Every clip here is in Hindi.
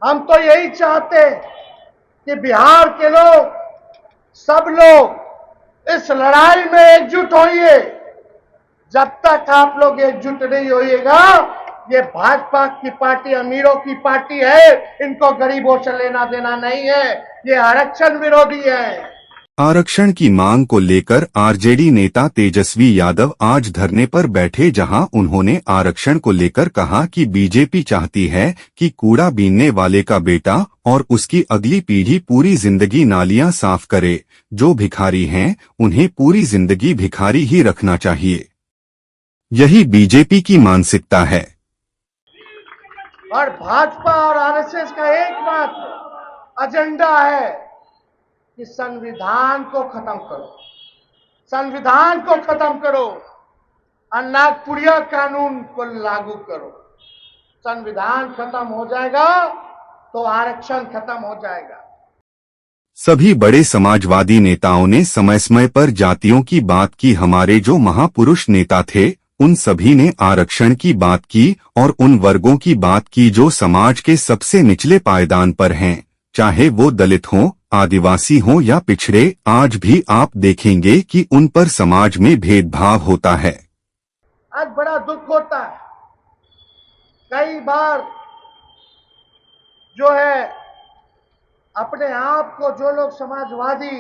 हम तो यही चाहते कि बिहार के लोग, सब लोग इस लड़ाई में एकजुट होइए। जब तक आप लोग एकजुट नहीं होइएगा, ये भाजपा की पार्टी अमीरों की पार्टी है, इनको गरीबों से लेना देना नहीं है, ये आरक्षण विरोधी है। आरक्षण की मांग को लेकर आरजेडी नेता तेजस्वी यादव आज धरने पर बैठे, जहां उन्होंने आरक्षण को लेकर कहा कि बीजेपी चाहती है कि कूड़ा बीनने वाले का बेटा और उसकी अगली पीढ़ी पूरी जिंदगी नालियां साफ करे। जो भिखारी हैं उन्हें पूरी जिंदगी भिखारी ही रखना चाहिए। यही बीजेपी की मानसिकता है। और भाजपा और आरएसएस का एकमात्र एजेंडा है कि संविधान को खत्म करो, संविधान को खत्म करो और नागपुरिया कानून को लागू करो। संविधान खत्म हो जाएगा तो आरक्षण खत्म हो जाएगा। सभी बड़े समाजवादी नेताओं ने समय समय पर जातियों की बात की। हमारे जो महापुरुष नेता थे उन सभी ने आरक्षण की बात की और उन वर्गों की बात की जो समाज के सबसे निचले पायदान पर हैं, चाहे वो दलित हों, आदिवासी हों या पिछड़े। आज भी आप देखेंगे कि उन पर समाज में भेदभाव होता है। आज बड़ा दुख होता है, कई बार जो है अपने आप को जो लोग समाजवादी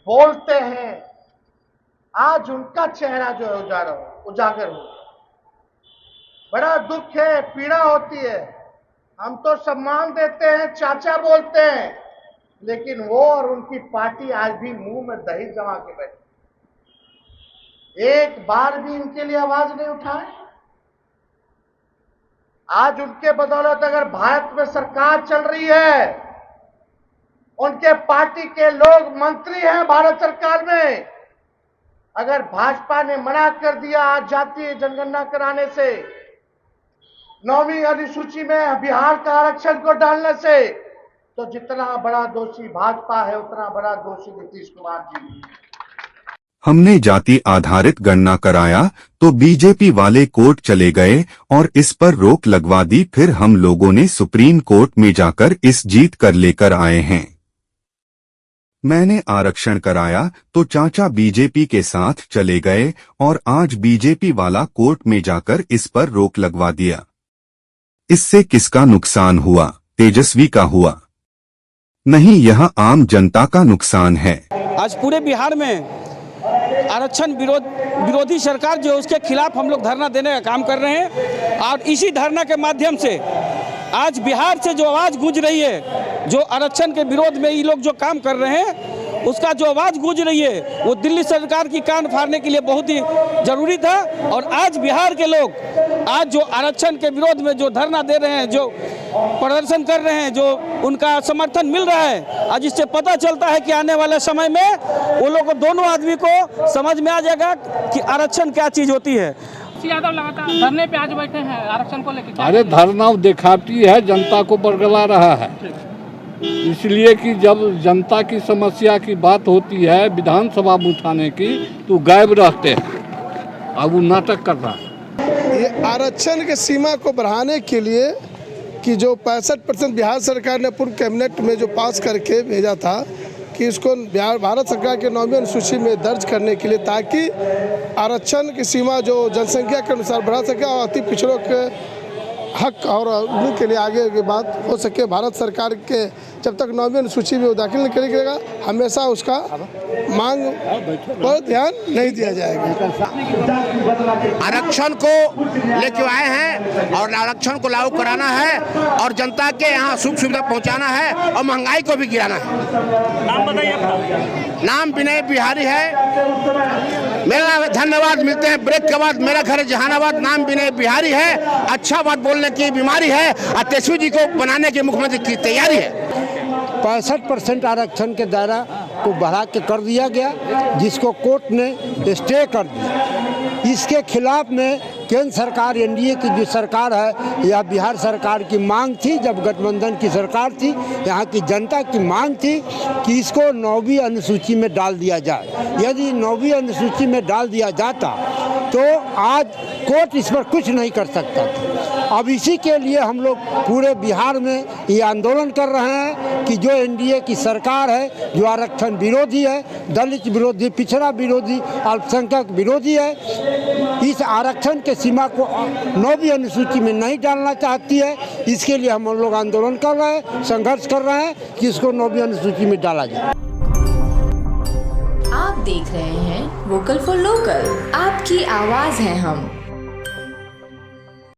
बोलते हैं, आज उनका चेहरा जो है उजागर हो। बड़ा दुख है, पीड़ा होती है। हम तो सम्मान देते हैं, चाचा बोलते हैं, लेकिन वो और उनकी पार्टी आज भी मुंह में दही जमा के बैठी, एक बार भी इनके लिए आवाज नहीं उठाए। आज उनके बदौलत अगर भारत में सरकार चल रही है, उनके पार्टी के लोग मंत्री हैं भारत सरकार में। अगर भाजपा ने मना कर दिया आज जातीय जनगणना कराने से, 9वीं अनुसूची में बिहार का आरक्षण को डालने से, तो जितना बड़ा दोषी भाजपा है उतना बड़ा दोषी नीतीश कुमार जी। हमने जाति आधारित गणना कराया तो बीजेपी वाले कोर्ट चले गए और इस पर रोक लगवा दी। फिर हम लोगों ने सुप्रीम कोर्ट में जाकर इस जीत कर लेकर आए हैं। मैंने आरक्षण कराया तो चाचा बीजेपी के साथ चले गए और आज बीजेपी वाला कोर्ट में जाकर इस पर रोक लगवा दिया। इससे किसका नुकसान हुआ? तेजस्वी का हुआ नहीं, यह आम जनता का नुकसान है। आज पूरे बिहार में आरक्षण विरोधी सरकार जो है उसके खिलाफ हम लोग धरना देने का काम कर रहे हैं और इसी धरना के माध्यम से आज बिहार से जो आवाज़ गूंज रही है, जो आरक्षण के विरोध में ये लोग जो काम कर रहे हैं, उसका जो आवाज़ गूंज रही है वो दिल्ली सरकार की कान फाड़ने के लिए बहुत ही ज़रूरी था। और आज बिहार के लोग आज जो आरक्षण के विरोध में जो धरना दे रहे हैं, जो प्रदर्शन कर रहे हैं, जो उनका समर्थन मिल रहा है, आज इससे पता चलता है कि आने वाले समय में वो लोग दोनों आदमी को समझ में आ जाएगा कि आरक्षण क्या चीज़ होती है। यादव लगातार धरने पे आज बैठे हैं आरक्षण को लेकर। अरे धरना दिखावटी है, जनता को बरगला रहा है, इसलिए कि जब जनता की समस्या की बात होती है विधानसभा में उठाने की तो गायब रहते हैं। अब वो नाटक कर रहा है। ये आरक्षण की सीमा को बढ़ाने के लिए कि जो 65% बिहार सरकार ने पूर्व कैबिनेट में जो पास करके भेजा था कि इसको भारत सरकार के 9वीं अनुसूची में दर्ज करने के लिए, ताकि आरक्षण की सीमा जो जनसंख्या के अनुसार बढ़ा सके और अति पिछड़ों के हक और उनके लिए आगे की बात हो सके। भारत सरकार के जब तक 9वीं अनुसूची में दाखिल नहीं करेगा, हमेशा उसका मांग पर ध्यान नहीं दिया जाएगा। आरक्षण को लेके आए हैं और आरक्षण को लागू कराना है और जनता के यहाँ सुख सुविधा पहुँचाना है और महंगाई को भी गिराना है। नाम बताइए अपना। नाम विनय बिहारी है मेरा। धन्यवाद। मिलते हैं ब्रेक के बाद। मेरा घर जहानाबाद। नाम विनय बिहारी है। अच्छा बात बोलने की बीमारी है और तेजस्वी जी को बनाने की मुख्यमंत्री की तैयारी है। 65% आरक्षण के दायरा को बढ़ा के कर दिया गया, जिसको कोर्ट ने स्टे कर दिया। इसके खिलाफ में केंद्र सरकार, एनडीए की जो सरकार है या बिहार सरकार की मांग थी, जब गठबंधन की सरकार थी, यहाँ की जनता की मांग थी कि इसको 9वीं अनुसूची में डाल दिया जाए। यदि 9वीं अनुसूची में डाल दिया जाता तो आज कोर्ट इस पर कुछ नहीं कर सकता था। अब इसी के लिए हम लोग पूरे बिहार में ये आंदोलन कर रहे हैं कि जो एनडीए की सरकार है, जो आरक्षण विरोधी है, दलित विरोधी, पिछड़ा विरोधी, अल्पसंख्यक विरोधी है, इस आरक्षण के सीमा को 9वीं अनुसूची में नहीं डालना चाहती है। इसके लिए हम लोग आंदोलन कर रहे हैं, संघर्ष कर रहे हैं कि इसको 9वीं अनुसूची में डाला जाए। आप देख रहे हैं वोकल फॉर लोकल, आपकी आवाज़ है हम।